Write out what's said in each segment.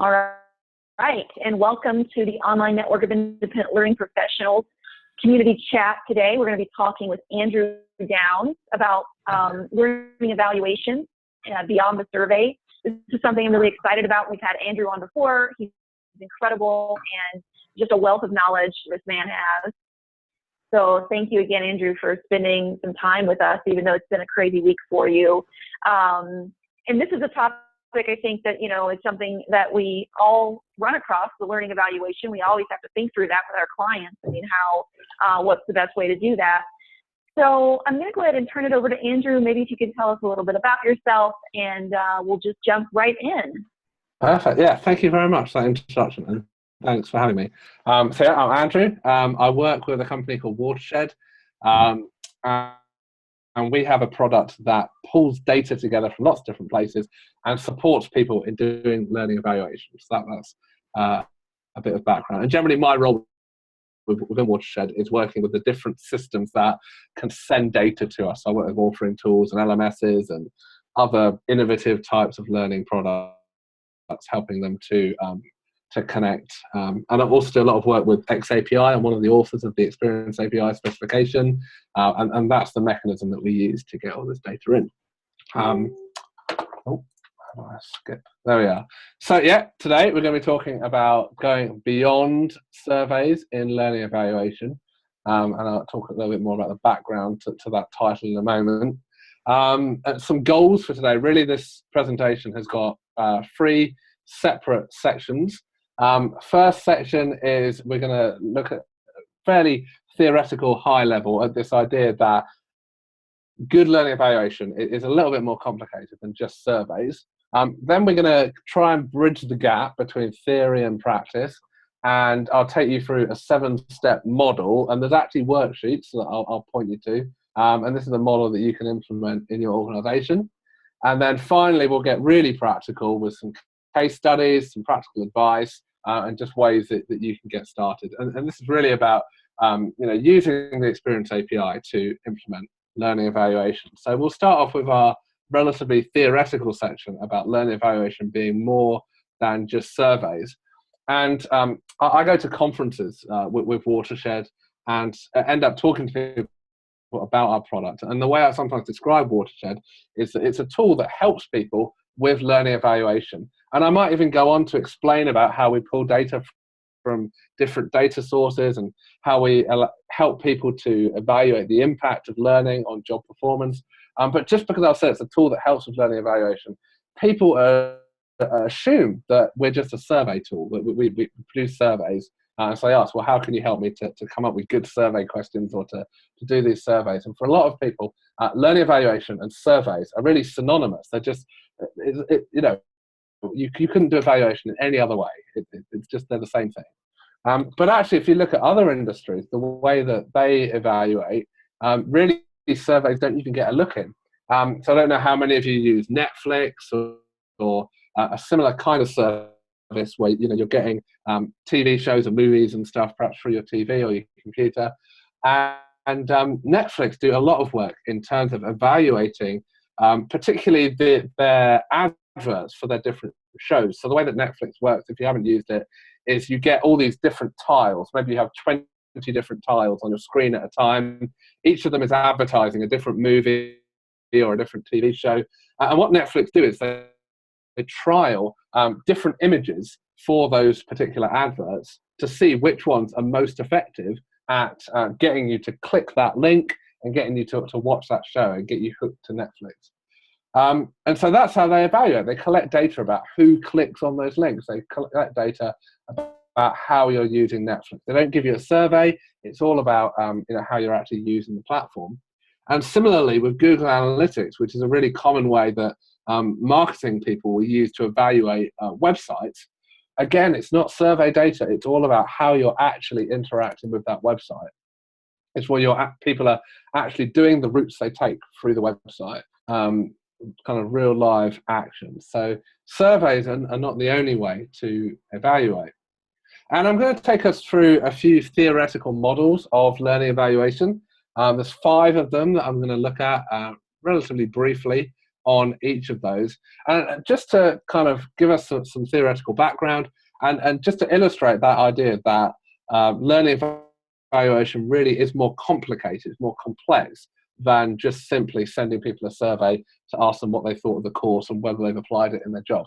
All right, and welcome to the Online Network of Independent Learning Professionals community chat today. We're going to be talking with Andrew Downs about learning evaluation beyond the survey. This is something I'm really excited about. We've had Andrew on before. He's incredible and just a wealth of knowledge this man has. So thank you again, Andrew, for spending some time with us, even though it's been a crazy week for you. And this is a topic I think that, is something that we all run across, the learning evaluation. We always have to think through that with our clients. I mean, what's the best way to do that? So I'm going to go ahead and turn it over to Andrew. Maybe if you could tell us a little bit about yourself, and we'll just jump right in. Perfect. Yeah, thank you very much for that introduction, and thanks for having me. So yeah, I'm Andrew. I work with a company called Watershed, and we have a product that pulls data together from lots of different places and supports people in doing learning evaluations. So that's a bit of background. And generally my role within Watershed is working with the different systems that can send data to us. I work with authoring tools and LMSs and other innovative types of learning products, helping them to connect. And I also do a lot of work with XAPI. I'm one of the authors of the Experience API specification, and that's the mechanism that we use to get all this data in. How do I skip? There we are. So yeah, today we're going to be talking about going beyond surveys in learning evaluation, and I'll talk a little bit more about the background to that title in a moment. And some goals for today. Really, this presentation has got 3 separate sections. First section is we're going to look at fairly theoretical, high level at this idea that good learning evaluation is a little bit more complicated than just surveys. Then we're going to try and bridge the gap between theory and practice, and I'll take you through a 7-step model, and there's actually worksheets that I'll point you to, and this is a model that you can implement in your organization. And then finally we'll get really practical with some case studies, some practical advice, and just ways that you can get started. And this is really about using the Experience API to implement learning evaluation. So we'll start off with our relatively theoretical section about learning evaluation being more than just surveys. And I go to conferences with Watershed and end up talking to people about our product. And the way I sometimes describe Watershed is that it's a tool that helps people with learning evaluation. And I might even go on to explain about how we pull data from different data sources and how we help people to evaluate the impact of learning on job performance. But just because I'll say it's a tool that helps with learning evaluation, people assume that we're just a survey tool, that we produce surveys. So I ask, well, how can you help me to come up with good survey questions or to do these surveys? And for a lot of people, learning evaluation and surveys are really synonymous. They're just, you couldn't do evaluation in any other way. It's just, they're the same thing. But actually, if you look at other industries, the way that they evaluate, really surveys don't even get a look in. So I don't know how many of you use Netflix or a similar kind of service where you're getting TV shows and movies and stuff perhaps through your TV or your computer. And Netflix do a lot of work in terms of evaluating particularly their adverts for their different shows. So the way that Netflix works, if you haven't used it, is you get all these different tiles. Maybe you have 20 different tiles on your screen at a time. Each of them is advertising a different movie or a different TV show. And what Netflix do is they trial different images for those particular adverts to see which ones are most effective at getting you to click that link and getting you to watch that show and get you hooked to Netflix. And so that's how they evaluate. They collect data about who clicks on those links. They collect data about how you're using Netflix. They don't give you a survey. It's all about how you're actually using the platform. And similarly with Google Analytics, which is a really common way that marketing people will use to evaluate websites. Again, it's not survey data. It's all about how you're actually interacting with that website. It's where people are actually doing the routes they take through the website, kind of real live action. So surveys are not the only way to evaluate. And I'm going to take us through a few theoretical models of learning evaluation. There's 5 of them that I'm going to look at relatively briefly on each of those. And just to kind of give us some theoretical background, and just to illustrate that idea that learning evaluation really is more complicated, more complex than just simply sending people a survey to ask them what they thought of the course and whether they've applied it in their job.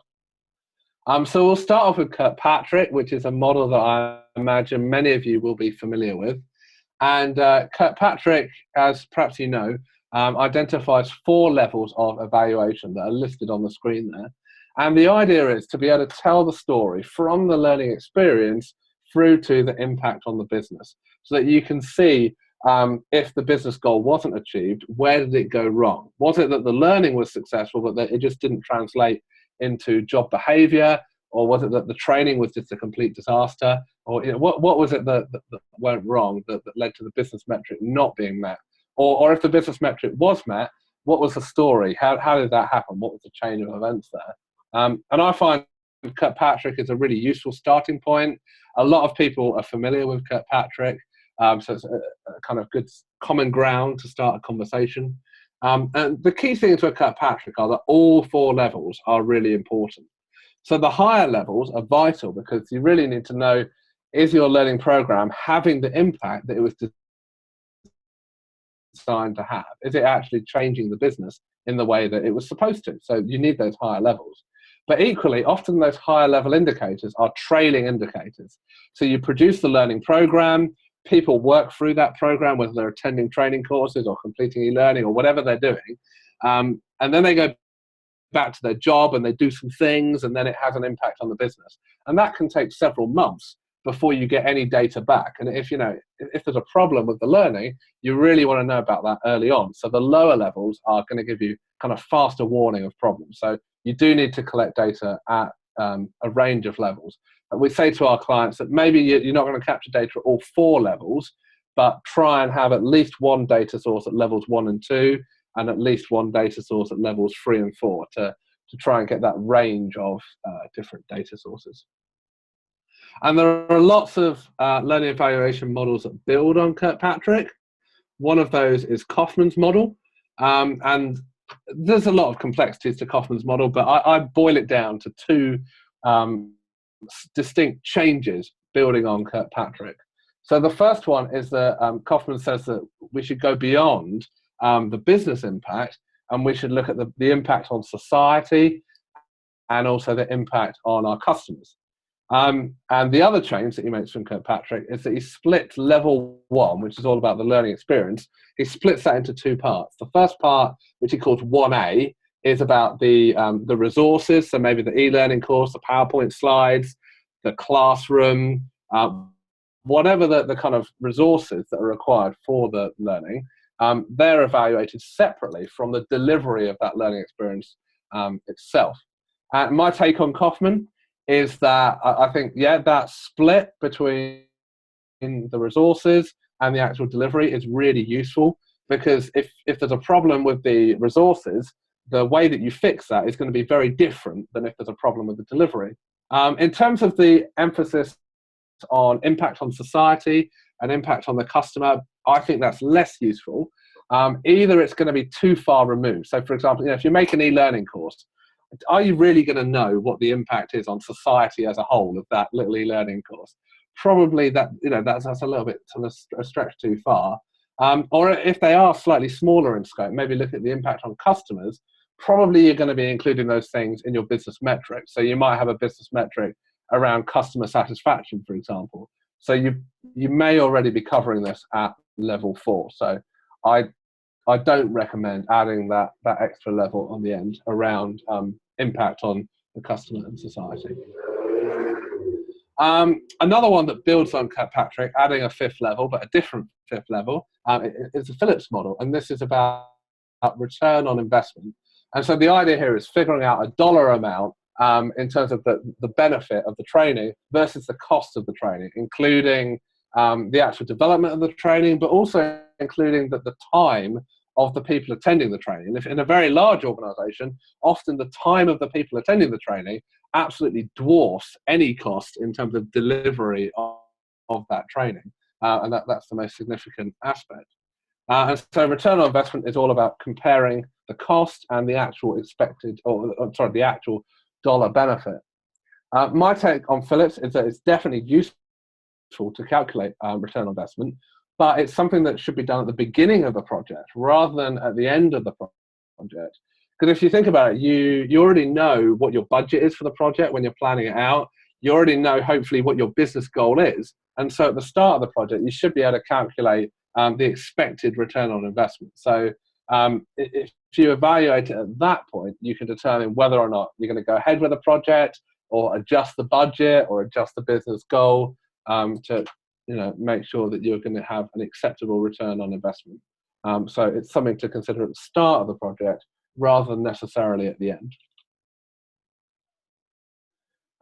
So we'll start off with Kirkpatrick, which is a model that I imagine many of you will be familiar with. And Kirkpatrick, as perhaps you know, identifies 4 levels of evaluation that are listed on the screen there. And the idea is to be able to tell the story from the learning experience through to the impact on the business, so that you can see if the business goal wasn't achieved, where did it go wrong? Was it that the learning was successful, but that it just didn't translate into job behavior? Or was it that the training was just a complete disaster? Or what was it that went wrong that led to the business metric not being met? Or if the business metric was met, what was the story? How did that happen? What was the chain of events there? And I find Kirkpatrick is a really useful starting point. A lot of people are familiar with Kirkpatrick, so it's a kind of good common ground to start a conversation. And the key things with Kirkpatrick are that all 4 levels are really important. So the higher levels are vital because you really need to know, is your learning program having the impact that it was designed to have? Is it actually changing the business in the way that it was supposed to? So you need those higher levels. But equally, often those higher level indicators are trailing indicators. So you produce the learning program, people work through that program, whether they're attending training courses or completing e-learning or whatever they're doing. And then they go back to their job and they do some things, and then it has an impact on the business. And that can take several months before you get any data back. And if there's a problem with the learning, you really want to know about that early on. So the lower levels are going to give you kind of faster warning of problems. So you do need to collect data at a range of levels. And we say to our clients that maybe you're not going to capture data at all 4 levels, but try and have at least one data source at levels 1 and 2, and at least one data source at levels 3 and 4 to try and get that range of different data sources. And there are lots of learning evaluation models that build on Kirkpatrick. One of those is Kaufman's model. And there's a lot of complexities to Kaufman's model, but I boil it down to 2 distinct changes building on Kirkpatrick. So the first one is that Kaufman says that we should go beyond the business impact, and we should look at the impact on society and also the impact on our customers. And the other change that he makes from Kirkpatrick is that he splits level 1, which is all about the learning experience. He splits that into 2 parts. The first part, which he calls 1A, is about the resources, so maybe the e-learning course, the PowerPoint slides, the classroom, whatever the kind of resources that are required for the learning. They're evaluated separately from the delivery of that learning experience itself. My take on Kaufman is that I think, that split between the resources and the actual delivery is really useful, because if there's a problem with the resources, the way that you fix that is going to be very different than if there's a problem with the delivery. In terms of the emphasis on impact on society and impact on the customer, I think that's less useful. Either it's going to be too far removed. So, for example, if you make an e-learning course, are you really going to know what the impact is on society as a whole of that little e-learning course? Probably that's a little bit a stretch too far. Or if they are slightly smaller in scope, maybe look at the impact on customers. Probably you're going to be including those things in your business metrics. So you might have a business metric around customer satisfaction, for example. So you may already be covering this at level 4. So I don't recommend adding that extra level on the end around impact on the customer and society. Another one that builds on Kirkpatrick, adding a 5th level, but a different 5th level, is the Phillips model. And this is about return on investment. And so the idea here is figuring out a dollar amount in terms of the benefit of the training versus the cost of the training, including the actual development of the training, but also including the time of the people attending the training. And if in a very large organization, often the time of the people attending the training absolutely dwarfs any cost in terms of delivery of that training. And that's the most significant aspect. And so return on investment is all about comparing the cost and the actual expected, the actual dollar benefit. My take on Philips is that it's definitely useful to calculate return on investment, but it's something that should be done at the beginning of the project rather than at the end of the project. Because if you think about it, you already know what your budget is for the project when you're planning it out. You already know, hopefully, what your business goal is. And so at the start of the project, you should be able to calculate the expected return on investment. So if you evaluate it at that point, you can determine whether or not you're going to go ahead with the project or adjust the budget or adjust the business goal to make sure that you're going to have an acceptable return on investment. So it's something to consider at the start of the project rather than necessarily at the end.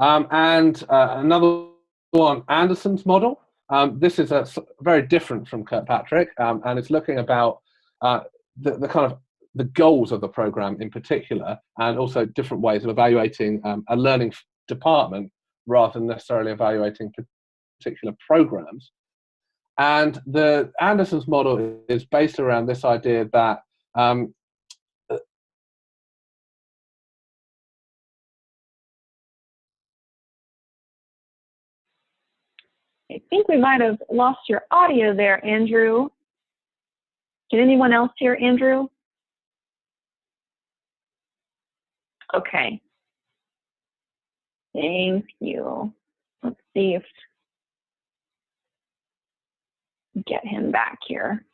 And another one, Anderson's model. This is very different from Kirkpatrick, and it's looking about the kind of the goals of the program in particular, and also different ways of evaluating a learning department rather than necessarily evaluating particular programs. And the Anderson's model is based around this idea that I think we might have lost your audio there, Andrew. Can anyone else hear Andrew? Okay. Thank you. Let's see if we get him back here.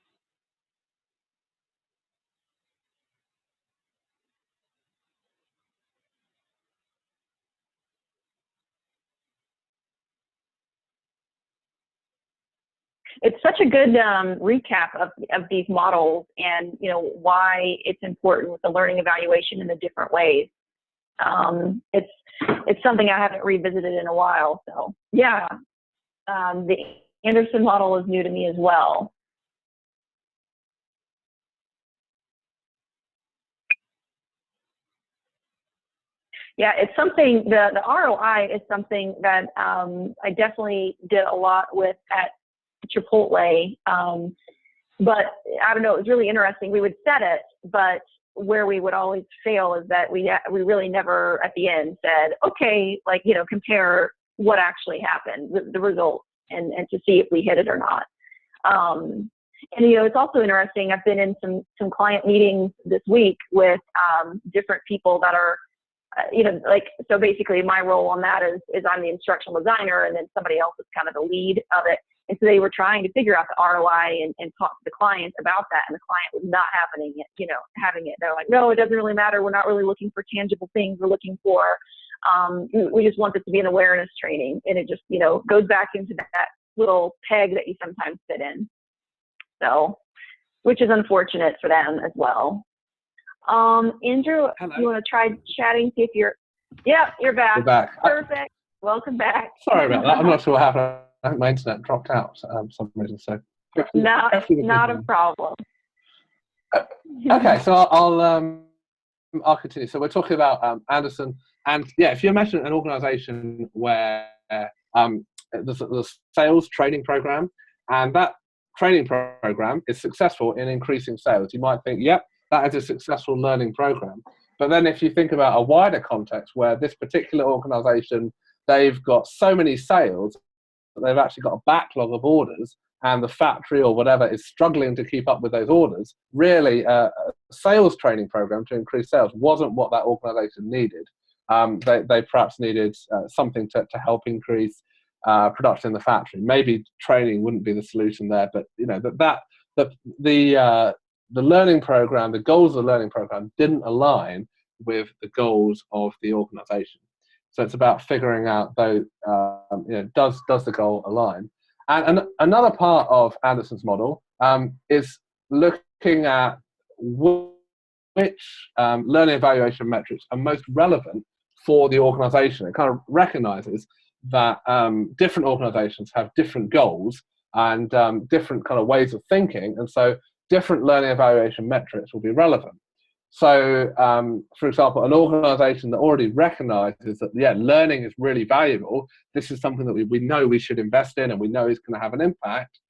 It's such a good recap of these models and why it's important with the learning evaluation in the different ways. It's something I haven't revisited in a while. So yeah, the Anderson model is new to me as well. Yeah, it's something, the ROI is something that I definitely did a lot with at Chipotle. But I don't know, it was really interesting. We would set it, but where we would always fail is that we really never at the end said, okay, compare what actually happened, the results, and to see if we hit it or not. And it's also interesting. I've been in some client meetings this week with different people that are, so basically my role on that is I'm the instructional designer, and then somebody else is kind of the lead of it. And so they were trying to figure out the ROI and talk to the client about that, and the client was not having it. They're like, no, it doesn't really matter. We're not really looking for tangible things. We're looking for, we just want this to be an awareness training. And it just, goes back into that little peg that you sometimes fit in. So, which is unfortunate for them as well. Andrew, Hello. You want to try chatting, see if you're back. You're back. Perfect. Welcome back. Sorry about that. I'm not sure what happened. I think my internet dropped out for some reason. So not a problem. Okay, so I'll continue. So we're talking about Anderson, and yeah, if you imagine an organisation where there's a sales training program, and that training program is successful in increasing sales, you might think, yep, that is a successful learning program. But then if you think about a wider context where this particular organisation, they've got so many sales, they've actually got a backlog of orders, and the factory or whatever is struggling to keep up with those orders, really a sales training program to increase sales wasn't what that organization needed. They perhaps needed something to help increase production in the factory. Maybe training wouldn't be the solution there, but the learning program, the goals of the learning program didn't align with the goals of the organization. So it's about figuring out, though, does the goal align? And another part of Anderson's model is looking at which learning evaluation metrics are most relevant for the organization. It kind of recognizes that different organizations have different goals and different kind of ways of thinking, and so different learning evaluation metrics will be relevant. So, for example, an organization that already recognizes that, learning is really valuable, this is something that we know we should invest in and we know is going to have an impact,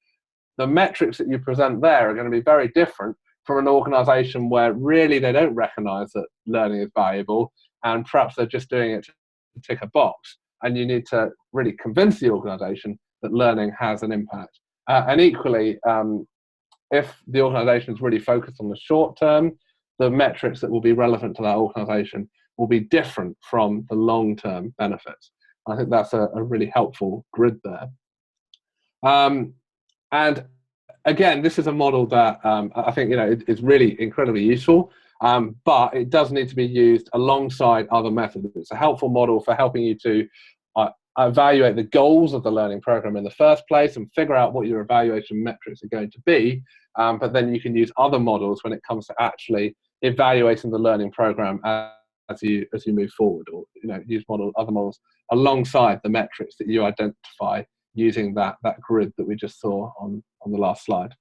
the metrics that you present there are going to be very different from an organization where really they don't recognize that learning is valuable, and perhaps they're just doing it to tick a box. And you need to really convince the organization that learning has an impact. And equally, if the organization is really focused on the short term, the metrics that will be relevant to that organization will be different from the long-term benefits. I think that's a really helpful grid there. And again, this is a model that I think is really incredibly useful, but it does need to be used alongside other methods. It's a helpful model for helping you to evaluate the goals of the learning program in the first place and figure out what your evaluation metrics are going to be. But then you can use other models when it comes to actually evaluating the learning program as you move forward, or use other models alongside the metrics that you identify using that grid that we just saw on the last slide.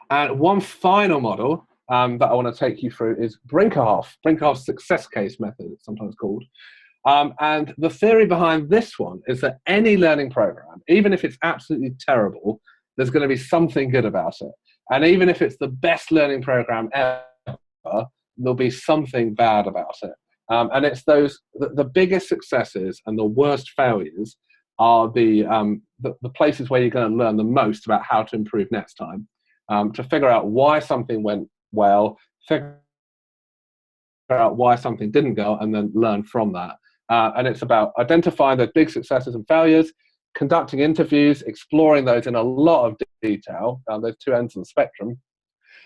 And one final model that I want to take you through is Brinkerhoff's success case method, it's sometimes called. And the theory behind this one is that any learning program, even if it's absolutely terrible, there's going to be something good about it. And even if it's the best learning program ever, there'll be something bad about it. And it's the biggest successes and the worst failures are the places where you're going to learn the most about how to improve next time, to figure out why something went well, figure out why something didn't go, and then learn from that. And it's about identifying those big successes and failures, conducting interviews, exploring those in a lot of detail, those two ends of the spectrum.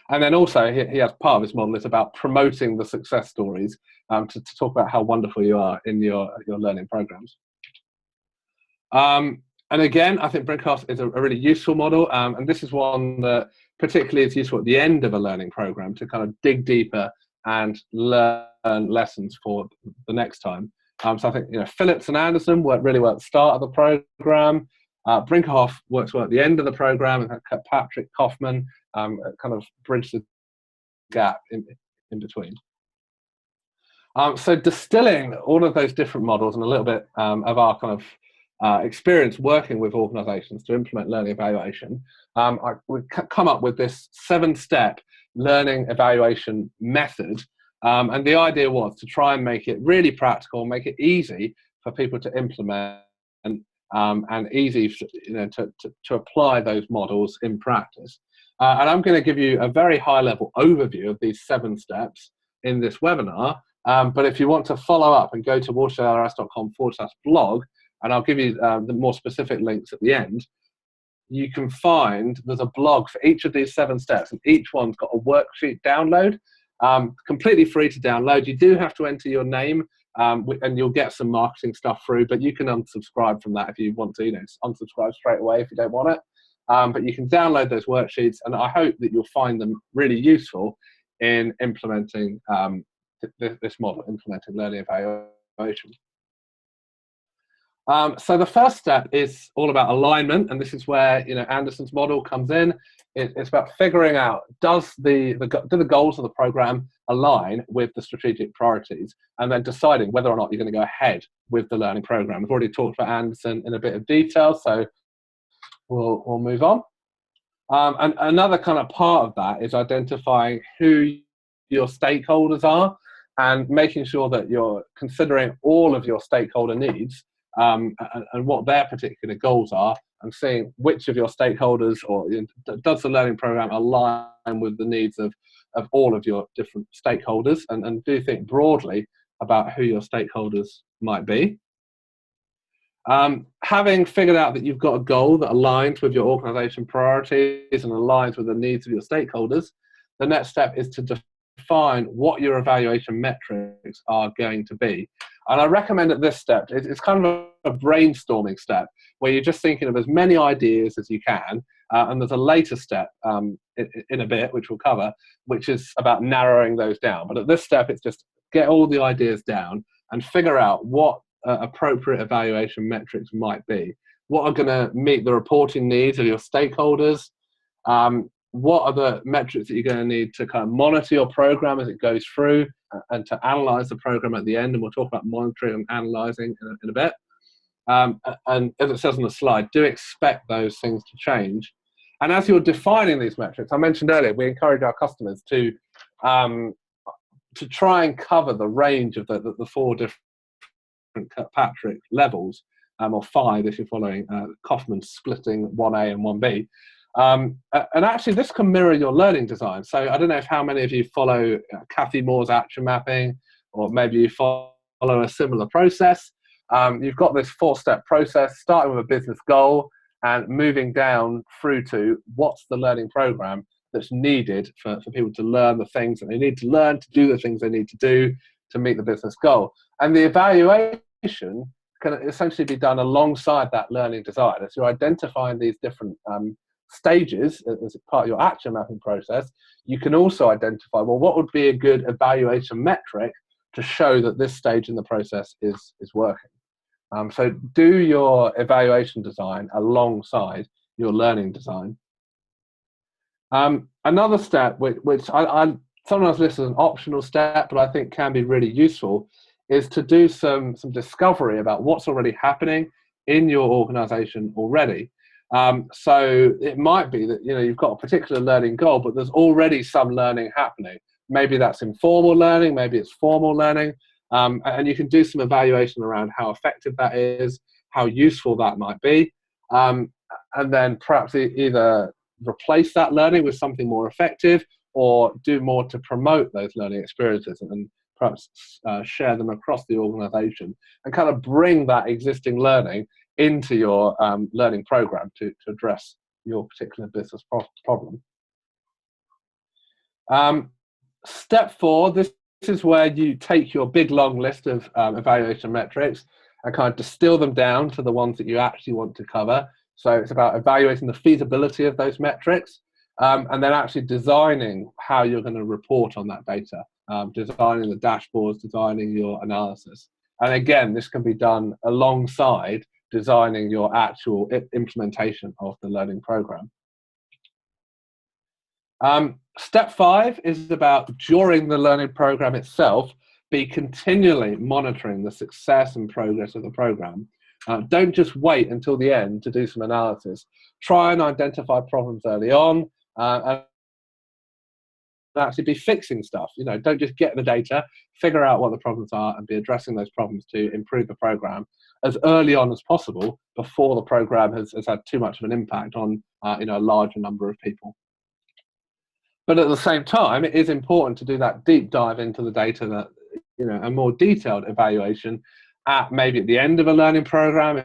And then also, he has part of his model is about promoting the success stories, to talk about how wonderful you are in your learning programs. And again, I think Brinkerhoff is a really useful model, and this is one that particularly is useful at the end of a learning program to kind of dig deeper and learn lessons for the next time. So I think Phillips and Anderson work really well at the start of the program. Brinkerhoff works well at the end of the program, and Patrick Kaufman kind of bridge the gap in between. So distilling all of those different models and a little bit of our kind of experience working with organizations to implement learning evaluation, we've come up with this 7-step learning evaluation method. And the idea was to try and make it really practical, make it easy for people to implement, and easy to apply those models in practice. And I'm going to give you a very high-level overview of these 7 steps in this webinar. But if you want to follow up and go to watershedlrs.com/blog, and I'll give you the more specific links at the end, you can find there's a blog for each of these 7 steps, and each one's got a worksheet download, completely free to download. You do have to enter your name, and you'll get some marketing stuff through, but you can unsubscribe from that if you want to, unsubscribe straight away if you don't want it. But you can download those worksheets, and I hope that you'll find them really useful in implementing this model, implementing learning evaluation. So the first step is all about alignment, and this is where Anderson's model comes in. It's about figuring out, do the goals of the program align with the strategic priorities, and then deciding whether or not you're going to go ahead with the learning program. We've already talked about Anderson in a bit of detail, so we'll move on. And another kind of part of that is identifying who your stakeholders are, and making sure that you're considering all of your stakeholder needs, and what their particular goals are, and seeing which of your stakeholders, or does the learning program align with the needs of all of your different stakeholders, and do think broadly about who your stakeholders might be. Having figured out that you've got a goal that aligns with your organization priorities and aligns with the needs of your stakeholders, the next step is to define what your evaluation metrics are going to be. And I recommend at this step, it's kind of a brainstorming step where you're just thinking of as many ideas as you can, and there's a later step in a bit, which we'll cover, which is about narrowing those down. But at this step, it's just get all the ideas down and figure out what appropriate evaluation metrics might be. What are going to meet the reporting needs of your stakeholders? What are the metrics that you're going to need to kind of monitor your program as it goes through, and to analyze the program at the end? And we'll talk about monitoring and analyzing in a bit. And as it says on the slide, do expect those things to change. And as you're defining these metrics, I mentioned earlier, we encourage our customers to try and cover the range of the 4 different Kirkpatrick levels, or 5 if you're following Kaufman's splitting 1A and 1B. And actually, this can mirror your learning design. So I don't know how many of you follow Kathy Moore's action mapping, or maybe you follow a similar process. You've got this 4-step process, starting with a business goal and moving down through to what's the learning program that's needed for people to learn the things that they need to learn, to do the things they need to do to meet the business goal. And the evaluation can essentially be done alongside that learning design. As you're identifying these different stages as part of your action mapping process, you can also identify, well, what would be a good evaluation metric to show that this stage in the process is working. So do your evaluation design alongside your learning design. Another step, which I sometimes list as an optional step, but I think can be really useful, is to do some discovery about what's already happening in your organization already. So it might be that you've got a particular learning goal, but there's already some learning happening. Maybe that's informal learning, maybe it's formal learning, and you can do some evaluation around how effective that is, how useful that might be, and then perhaps either replace that learning with something more effective, or do more to promote those learning experiences and perhaps share them across the organization and kind of bring that existing learning into your learning program to address your particular business problem. Step 4, this is where you take your big long list of evaluation metrics and kind of distill them down to the ones that you actually want to cover. So it's about evaluating the feasibility of those metrics, and then actually designing how you're going to report on that data, designing the dashboards, designing your analysis. And again, this can be done alongside designing your actual implementation of the learning program. Step 5 is about, during the learning program itself, be continually monitoring the success and progress of the program. Don't just wait until the end to do some analysis. Try and identify problems early on, and actually be fixing stuff. Don't just get the data, figure out what the problems are and be addressing those problems to improve the program as early on as possible, before the program has had too much of an impact on a larger number of people. But at the same time, it is important to do that deep dive into the data, that a more detailed evaluation maybe at the end of a learning program,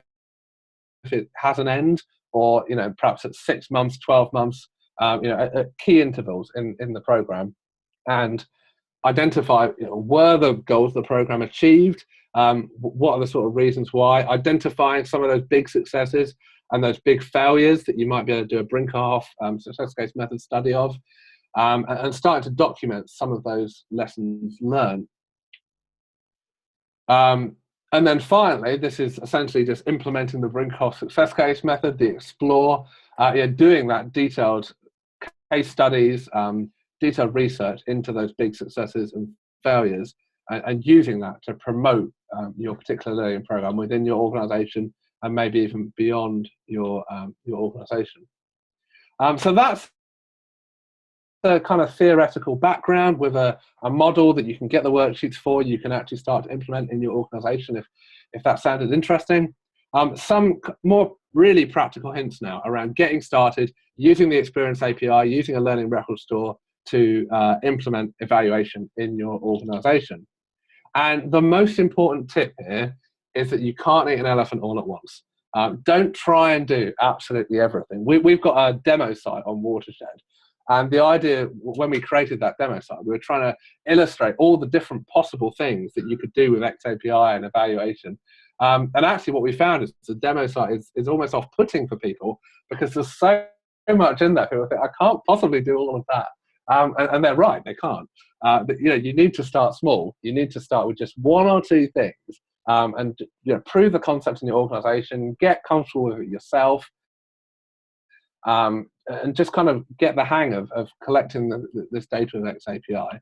if it has an end, or perhaps at 6 months, 12 months, at key intervals in the program, and identify were the goals of the program achieved, what are the sort of reasons why, identifying some of those big successes and those big failures that you might be able to do a Brinkerhoff success case method study of, and starting to document some of those lessons learned. And then finally, this is essentially just implementing the Brinkerhoff success case method, the explore, doing that detailed case studies, detailed research into those big successes and failures, and using that to promote your particular learning program within your organization and maybe even beyond your organization. So that's the kind of theoretical background, with a model that you can get the worksheets for, you can actually start to implement in your organization if that sounded interesting. Some more really practical hints now around getting started, using the Experience API, using a learning record store to implement evaluation in your organization. And the most important tip here is that you can't eat an elephant all at once. Don't try and do absolutely everything. We've got a demo site on Watershed. And the idea, when we created that demo site, we were trying to illustrate all the different possible things that you could do with XAPI and evaluation. And actually what we found is the demo site is almost off-putting for people, because there's so much in there. People think, I can't possibly do all of that. And they're right, they can't. But you need to start small. You need to start with just 1 or 2 things, and prove the concept in your organization, get comfortable with it yourself, and just kind of get the hang of collecting this data with XAPI.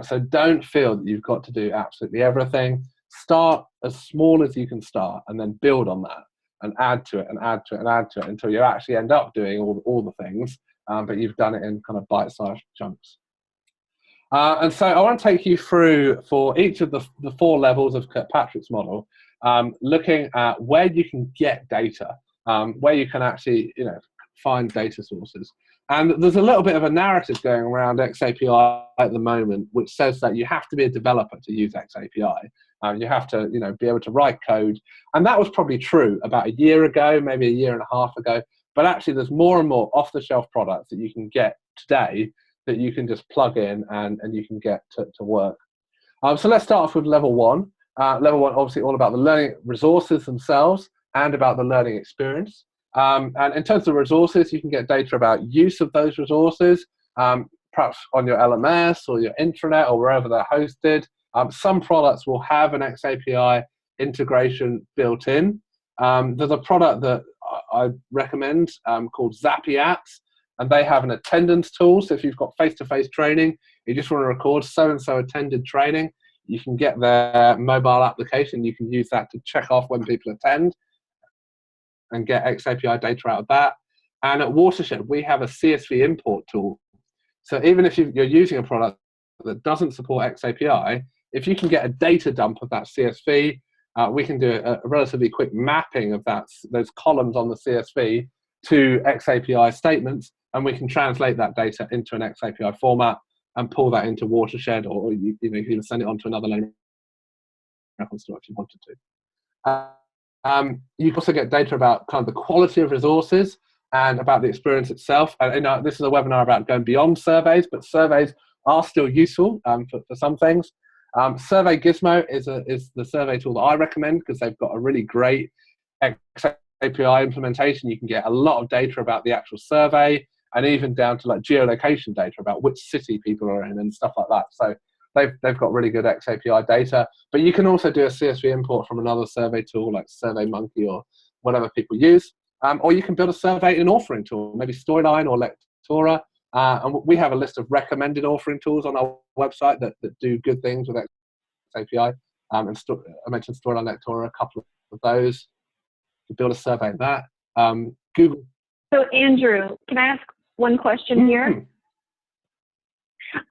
So don't feel that you've got to do absolutely everything. start as small as you can start, and then build on that and add to it and add to it and add to it until you actually end up doing all the things, but you've done it in kind of bite-sized chunks. And so I want to take you through, for each of the 4 levels of Kirkpatrick's model, looking at where you can get data, where you can actually, find data sources. And there's a little bit of a narrative going around XAPI at the moment, which says that you have to be a developer to use XAPI. You have to, be able to write code. And that was probably true about a year ago, maybe a year and a half ago. But actually, there's more and more off-the-shelf products that you can get today that you can just plug in and you can get to work. So let's start off with level 1. Level 1, obviously, all about the learning resources themselves and about the learning experience. And in terms of resources, you can get data about use of those resources, perhaps on your LMS or your intranet or wherever they're hosted. Some products will have an XAPI integration built in. There's a product that I recommend called Zappy Apps, and they have an attendance tool. So if you've got face-to-face training, you just want to record so-and-so attended training, you can get their mobile application. You can use that to check off when people attend and get XAPI data out of that. And at Watershed, we have a CSV import tool. So even if you're using a product that doesn't support XAPI, if you can get a data dump of that CSV, we can do a relatively quick mapping of those columns on the CSV to XAPI statements, and we can translate that data into an XAPI format and pull that into Watershed, or you can send it on to another learning record store if you wanted to. You can also get data about kind of the quality of resources and about the experience itself. And this is a webinar about going beyond surveys, but surveys are still useful for some things. Survey Gizmo is the survey tool that I recommend because they've got a really great XAPI implementation. You can get a lot of data about the actual survey, and even down to like geolocation data about which city people are in and stuff like that. So they've got really good XAPI data. But you can also do a CSV import from another survey tool like SurveyMonkey or whatever people use. Or you can build a survey in authoring tool, maybe Storyline or Lectora. And we have a list of recommended authoring tools on our website that do good things with XAPI. I mentioned Storyline, Lectora, a couple of those. To build a survey in that. Google. So Andrew, can I ask one question here?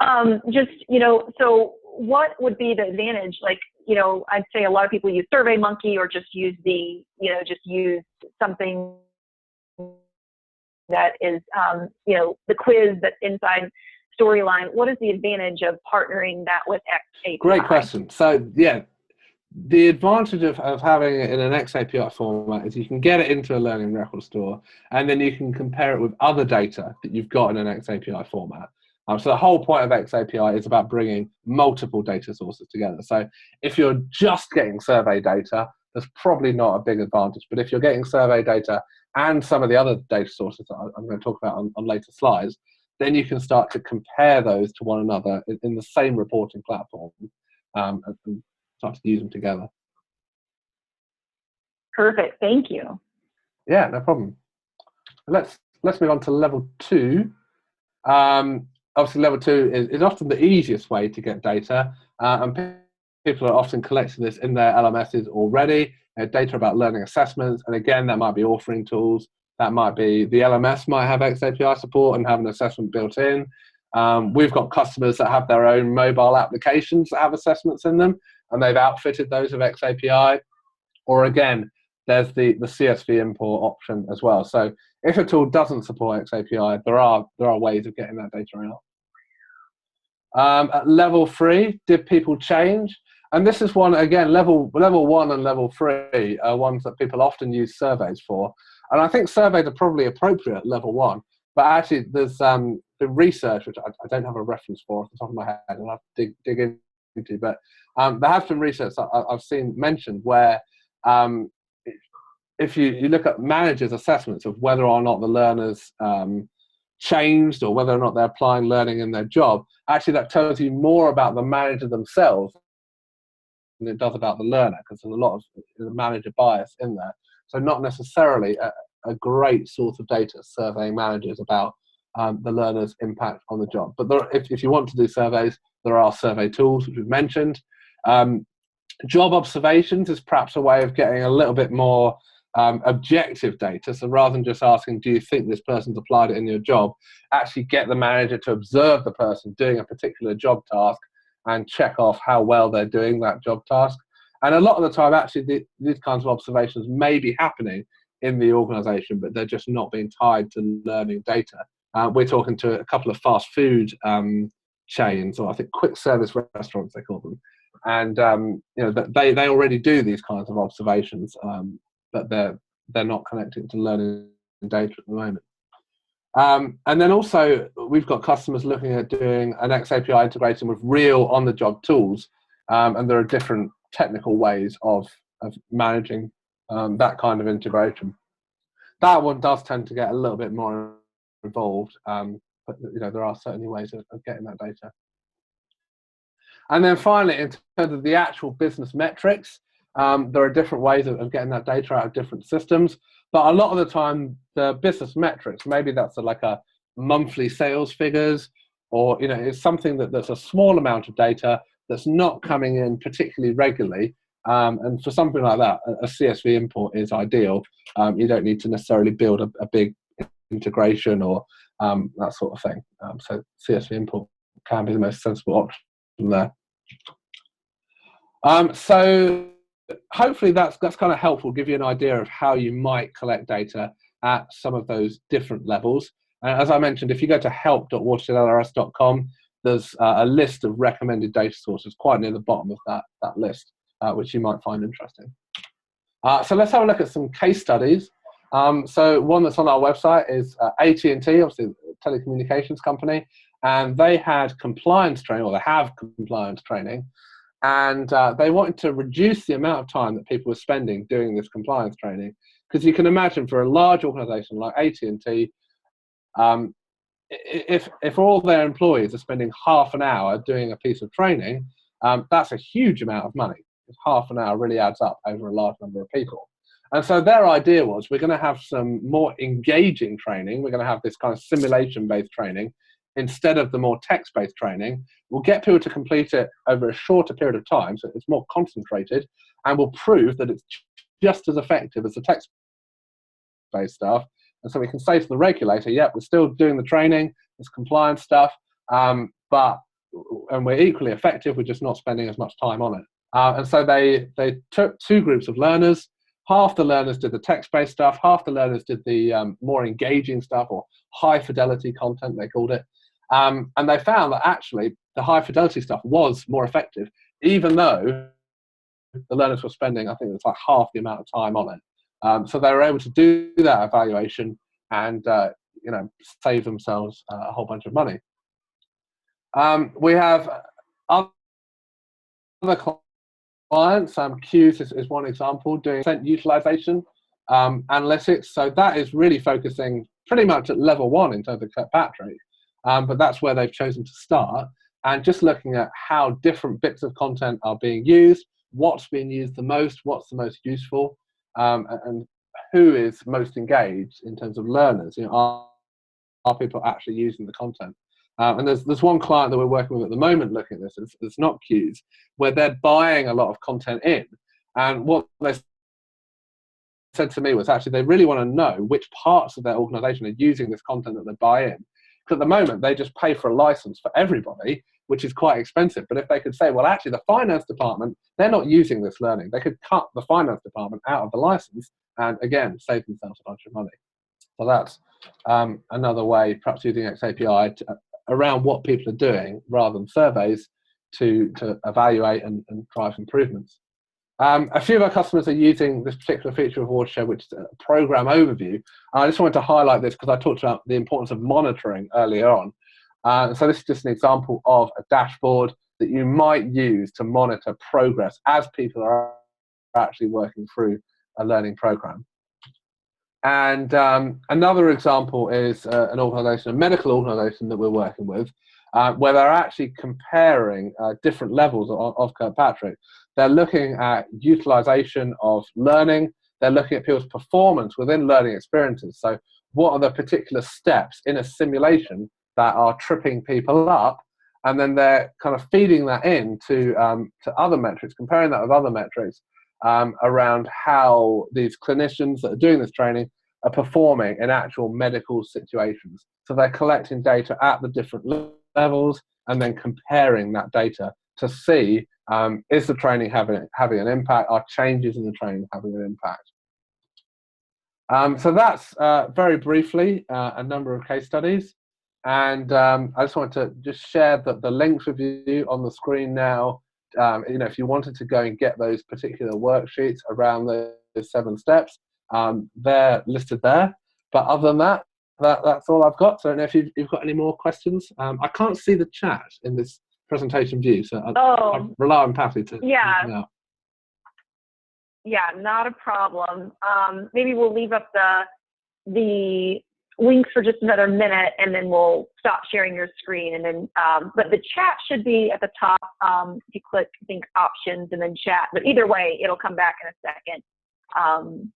So what would be the advantage? Like, I'd say a lot of people use SurveyMonkey or just use use something that is, the quiz that's inside Storyline. What is the advantage of partnering that with XAPI? Great question. So, yeah, the advantage of having it in an XAPI format is you can get it into a learning record store, and then you can compare it with other data that you've got in an XAPI format. So the whole point of XAPI is about bringing multiple data sources together. So if you're just getting survey data, there's probably not a big advantage. But if you're getting survey data and some of the other data sources that I'm going to talk about on later slides, then you can start to compare those to one another in the same reporting platform and start to use them together. Perfect. Thank you. Yeah, no problem. Let's move on to level 2. Obviously, level 2 is often the easiest way to get data, and people are often collecting this in their LMSs already. Data about learning assessments, and again, that might be authoring tools. That might be the LMS might have XAPI support and have an assessment built in. We've got customers that have their own mobile applications that have assessments in them, and they've outfitted those with XAPI. Or again, there's the CSV import option as well. So if a tool doesn't support XAPI, there are ways of getting that data out. At level 3, did people change? And this is one, again, level 1 and level 3 are ones that people often use surveys for. And I think surveys are probably appropriate at level 1. But actually, there's been research, which I don't have a reference for off the top of my head, and I'll have to dig into. But there has been research that I've seen mentioned where if you look at managers' assessments of whether or not the learners changed or whether or not they're applying learning in their job, actually that tells you more about the manager themselves than it does about the learner, because there's a lot of manager bias in there. So not necessarily a great source of data surveying managers about the learner's impact on the job. But if you want to do surveys, there are survey tools, which we've mentioned. Job observations is perhaps a way of getting a little bit more objective data. So rather than just asking, do you think this person's applied it in your job, actually get the manager to observe the person doing a particular job task and check off how well they're doing that job task. And a lot of the time, actually, these kinds of observations may be happening in the organization, but they're just not being tied to learning data. We're talking to a couple of fast food chains, or I think quick service restaurants, they call them. And they already do these kinds of observations, but they're not connecting to learning data at the moment. And then also we've got customers looking at doing an XAPI integration with real on-the-job tools, and there are different technical ways of managing that kind of integration. That one does tend to get a little bit more involved, but there are certainly ways of getting that data. And then finally, in terms of the actual business metrics, there are different ways of getting that data out of different systems. But a lot of the time, the business metrics, maybe that's like a monthly sales figures, or it's something that's a small amount of data that's not coming in particularly regularly. And for something like that, a CSV import is ideal. You don't need to necessarily build a big integration or that sort of thing. So CSV import can be the most sensible option there. So hopefully that's kind of helpful, give you an idea of how you might collect data at some of those different levels. And as I mentioned, if you go to help.watershed.lrs.com, there's a list of recommended data sources quite near the bottom of that list, which you might find interesting. So let's have a look at some case studies. So one that's on our website is AT&T, obviously a telecommunications company, and they had compliance training, or they have compliance training, and they wanted to reduce the amount of time that people were spending doing this compliance training, because you can imagine for a large organization like AT&T, if all their employees are spending half an hour doing a piece of training, that's a huge amount of money. Half an hour really adds up over a large number of people. And so their idea was, we're going to have some more engaging training. We're going to have this kind of simulation-based training instead of the more text-based training. We'll get people to complete it over a shorter period of time, so it's more concentrated, and we'll prove that it's just as effective as the text-based stuff. And so we can say to the regulator, yep, we're still doing the training, this compliance stuff, and we're equally effective, we're just not spending as much time on it. And so they took two groups of learners. Half the learners did the text-based stuff, half the learners did the more engaging stuff, or high-fidelity content, they called it. And they found that actually the high-fidelity stuff was more effective, even though the learners were spending, I think it was like half the amount of time on it. So they were able to do that evaluation and save themselves a whole bunch of money. We have other clients. KPIS is one example, doing utilization analytics. So that is really focusing pretty much at level 1 in terms of Kirkpatrick, but that's where they've chosen to start, and just looking at how different bits of content are being used, what's being used the most, what's the most useful, and who is most engaged in terms of learners. Are people actually using the content? And there's one client that we're working with at the moment looking at this. It's not KPIS, where they're buying a lot of content in, and what they said to me was actually they really want to know which parts of their organization are using this content that they buy in. Because at the moment they just pay for a license for everybody, which is quite expensive. But if they could say, well, actually the finance department, they're not using this learning, they could cut the finance department out of the license and again save themselves a bunch of money. So that's another way, perhaps using XAPI around what people are doing rather than surveys to evaluate and drive improvements. A few of our customers are using this particular feature of Watershed, which is a program overview. I just wanted to highlight this because I talked about the importance of monitoring earlier on. So this is just an example of a dashboard that you might use to monitor progress as people are actually working through a learning program. And another example is an organization, a medical organization that we're working with, where they're actually comparing different levels of Kirkpatrick. They're looking at utilization of learning. They're looking at people's performance within learning experiences. So what are the particular steps in a simulation that are tripping people up? and then they're kind of feeding that in to other metrics, comparing that with other metrics around how these clinicians that are doing this training are performing in actual medical situations. So they're collecting data at the different levels and then comparing that data to see, is the training having an impact? Are changes in the training having an impact? So that's very briefly a number of case studies. And I just want to just share the links with you on the screen now. If you wanted to go and get those particular worksheets around those 7 steps, they're listed there. But other than that, that's all I've got. So I don't know if you've got any more questions. I can't see the chat in this presentation view, so I rely on Patty to help me out. Yeah, not a problem. Maybe we'll leave up the links for just another minute, and then we'll stop sharing your screen. And then, but the chat should be at the top. If you click, I think, options and then chat. But either way, it'll come back in a second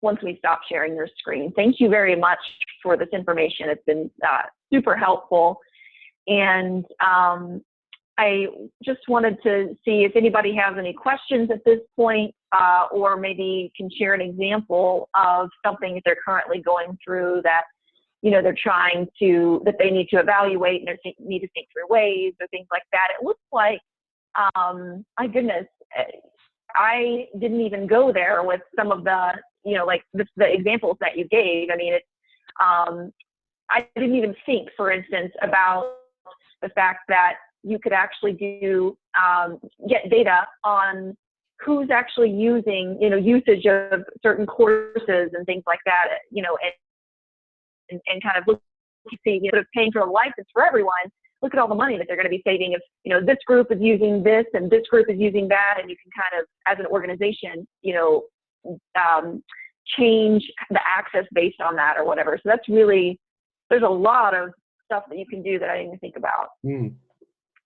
once we stop sharing your screen. Thank you very much for this information. It's been super helpful. And I just wanted to see if anybody has any questions at this point, or maybe can share an example of something that they're currently going through that, they're that they need to evaluate, and they need to think through ways or things like that. It looks like, my goodness, I didn't even go there with some of the, like the examples that you gave. I mean, I didn't even think, for instance, about the fact that you could actually get data on who's actually using, usage of certain courses and things like that, and kind of look to see, instead of paying for a license for everyone, look at all the money that they're going to be saving if, this group is using this and this group is using that, and you can kind of, as an organization, change the access based on that or whatever. So that's really, there's a lot of stuff that you can do that I didn't even think about.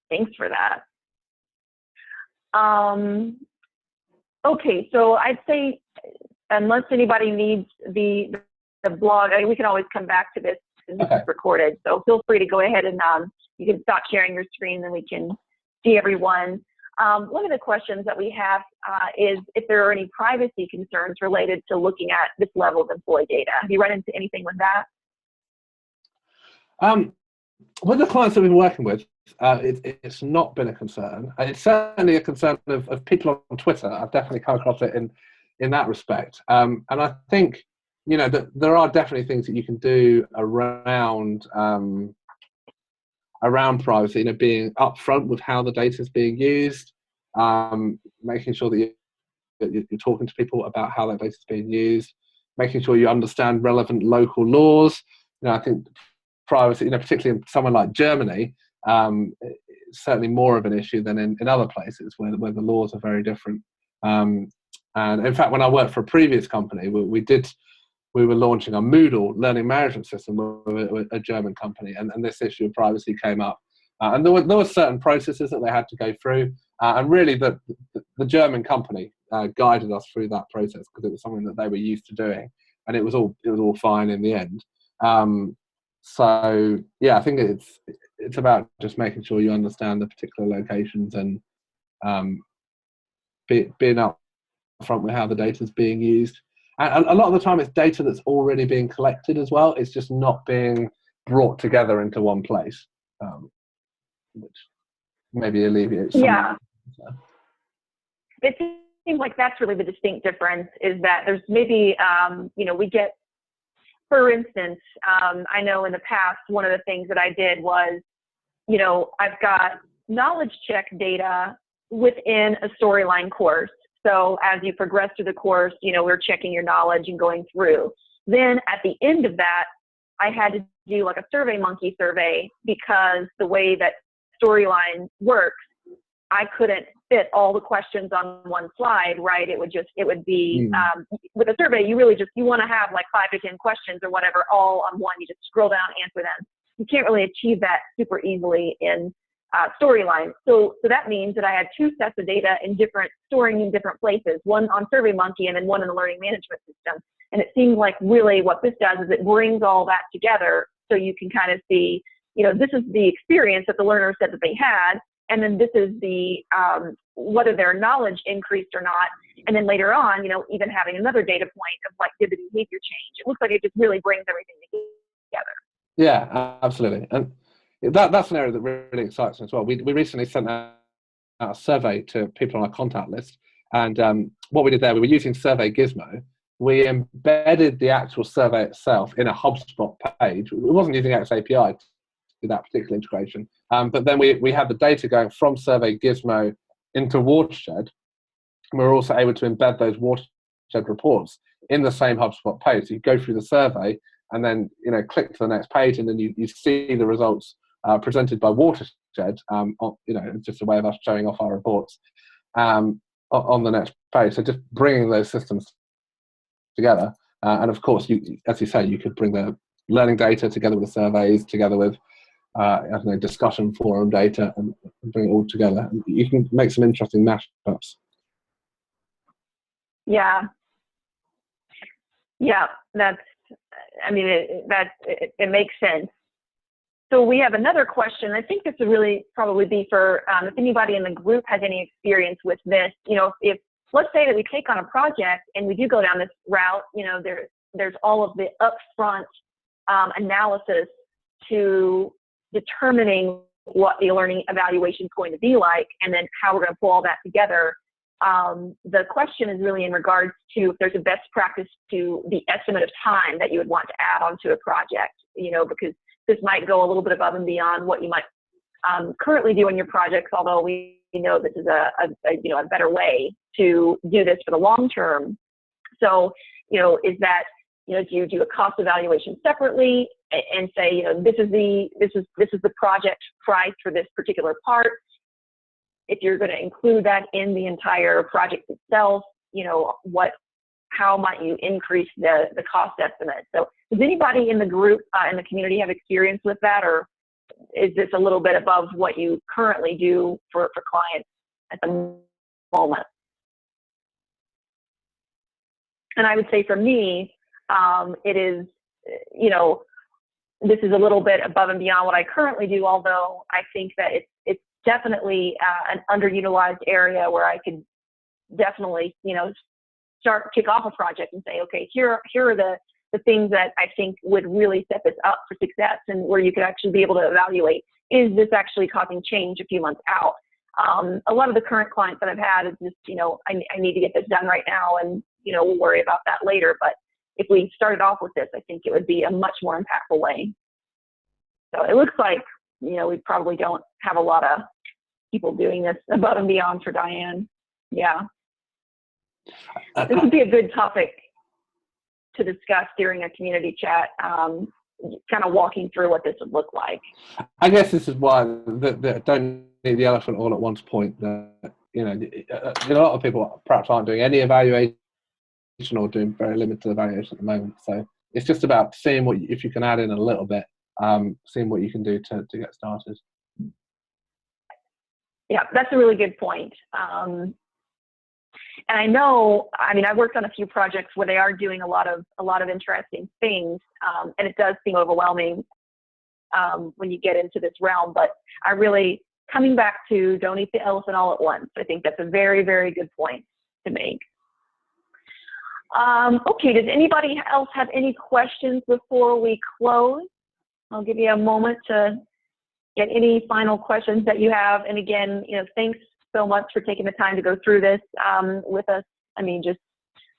Thanks for that. Okay, so I'd say, unless anybody needs the blog, we can always come back to this since it's recorded. So feel free to go ahead and you can stop sharing your screen, and we can see everyone. One of the questions that we have is if there are any privacy concerns related to looking at this level of employee data. Have you run into anything with that? With the clients that we've been working with, it's not been a concern. It's certainly a concern of people on Twitter. I've definitely come across it in that respect. And I think, that there are definitely things that you can do around privacy, being upfront with how the data is being used, making sure that you're talking to people about how that data is being used, making sure you understand relevant local laws. I think privacy, particularly in somewhere like Germany, it's certainly more of an issue than in other places where the laws are very different. And in fact, when I worked for a previous company, we were launching a Moodle learning management system with a German company, and this issue of privacy came up. And there were certain processes that they had to go through, and really the German company guided us through that process because it was something that they were used to doing, and it was all fine in the end. So yeah, I think it's about just making sure you understand the particular locations and being up front with how the data is being used. And a lot of the time, it's data that's already being collected as well. It's just not being brought together into one place, which maybe alleviates some. Yeah. It seems like that's really the distinct difference, is that there's maybe, we get, for instance, I know in the past, one of the things that I did was, I've got knowledge check data within a storyline course. So as you progress through the course, we're checking your knowledge and going through. Then at the end of that, I had to do like a SurveyMonkey survey, because the way that storyline works, I couldn't fit all the questions on one slide, right? It would be, with a survey, you want to have like 5 to 10 questions or whatever, all on one. You just scroll down, answer them. You can't really achieve that super easily in storyline. So that means that I had 2 sets of data storing in different places, one on SurveyMonkey and then one in the learning management system. And it seems like really what this does is it brings all that together, so you can kind of see, this is the experience that the learner said that they had, and then this is the whether their knowledge increased or not, and then later on, even having another data point of like, did the behavior change? It looks like it just really brings everything together. Yeah, absolutely. And that's an area that really excites me as well. We recently sent out a survey to people on our contact list, and what we did there, we were using Survey Gizmo. We embedded the actual survey itself in a HubSpot page. We wasn't using X API to do that particular integration, but then we had the data going from Survey Gizmo into Watershed. And we were also able to embed those Watershed reports in the same HubSpot page. So you go through the survey and then click to the next page, and then you see the results presented by Watershed. It's just a way of us showing off our reports on the next page. So just bringing those systems together, and of course, as you say, you could bring the learning data together with the surveys, together with discussion forum data, and bring it all together. You can make some interesting mashups. Yeah, it makes sense. So we have another question. I think this would really probably be for if anybody in the group has any experience with this. If let's say that we take on a project and we do go down this route, there's all of the upfront analysis to determining what the learning evaluation is going to be like, and then how we're going to pull all that together. The question is really in regards to if there's a best practice to the estimate of time that you would want to add onto a project, because this might go a little bit above and beyond what you might currently do in your projects, although we know this is a better way to do this for the long term. So, is that, do you do a cost evaluation separately and say, this is the project price for this particular part? If you're going to include that in the entire project itself, how might you increase the cost estimate? So does anybody in the group, in the community, have experience with that, or is this a little bit above what you currently do for clients at the moment? And I would say for me, it is, this is a little bit above and beyond what I currently do, although I think that it's definitely an underutilized area where I could definitely, kick off a project and say, okay, here are the things that I think would really set this up for success, and where you could actually be able to evaluate, is this actually causing change a few months out? A lot of the current clients that I've had is just, I need to get this done right now, and, we'll worry about that later. But if we started off with this, I think it would be a much more impactful way. So it looks like, we probably don't have a lot of people doing this above and beyond for Diane. Yeah. This would be a good topic to discuss during a community chat, kind of walking through what this would look like. I guess this is why don't need the elephant all at once point. A lot of people perhaps aren't doing any evaluation or doing very limited evaluation at the moment. So it's just about seeing if you can add in a little bit, seeing what you can do to get started. Yeah, that's a really good point. And I know, I've worked on a few projects where they are doing a lot of interesting things, and it does seem overwhelming when you get into this realm. But coming back to don't eat the elephant all at once, I think that's a very, very good point to make. Okay, does anybody else have any questions before we close? I'll give you a moment to get any final questions that you have. And again, thanks so much for taking the time to go through this with us. Just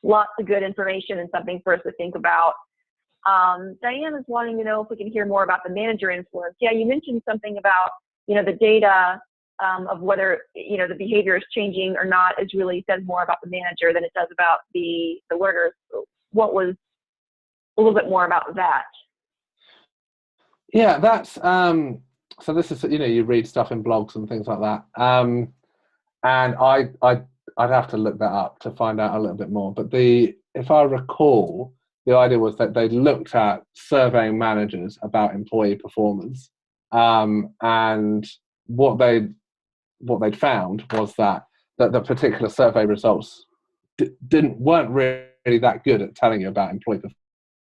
lots of good information and something for us to think about. Diane is wanting to know if we can hear more about the manager influence. Yeah, you mentioned something about, the data of whether, the behavior is changing or not is really says more about the manager than it does about the learners. What was a little bit more about that? Yeah, that's, so this is, you read stuff in blogs and things like that. And I'd have to look that up to find out a little bit more. But if I recall, the idea was that they looked at surveying managers about employee performance, and what they'd found was that the particular survey results weren't really that good at telling you about employee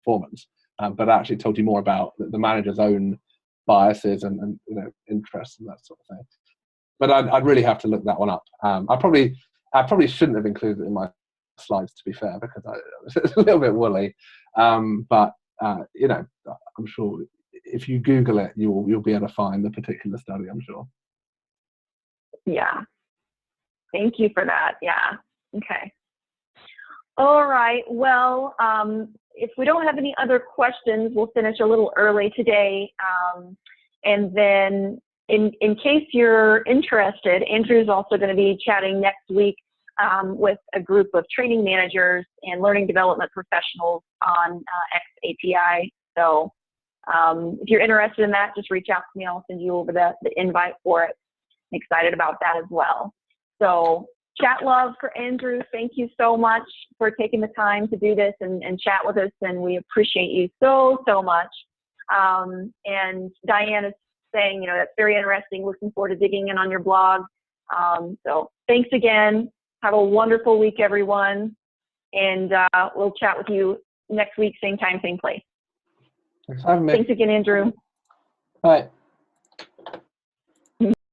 performance, but actually told you more about the manager's own biases and interests and that sort of thing. But I'd really have to look that one up. I probably shouldn't have included it in my slides, to be fair, because it's a little bit woolly. But I'm sure if you Google it, you'll be able to find the particular study, I'm sure. Yeah. Thank you for that. Yeah. Okay. All right. Well, if we don't have any other questions, we'll finish a little early today. And then in case you're interested, Andrew's also going to be chatting next week with a group of training managers and learning development professionals on XAPI. So if you're interested in that, just reach out to me. I'll send you over the invite for it. I'm excited about that as well. So chat love for Andrew. Thank you so much for taking the time to do this and chat with us, and we appreciate you so much. And Diane is saying, that's very interesting. Looking forward to digging in on your blog. So thanks again. Have a wonderful week, everyone. And we'll chat with you next week, same time, same place. Thanks for having me. Thanks again, Andrew. Bye.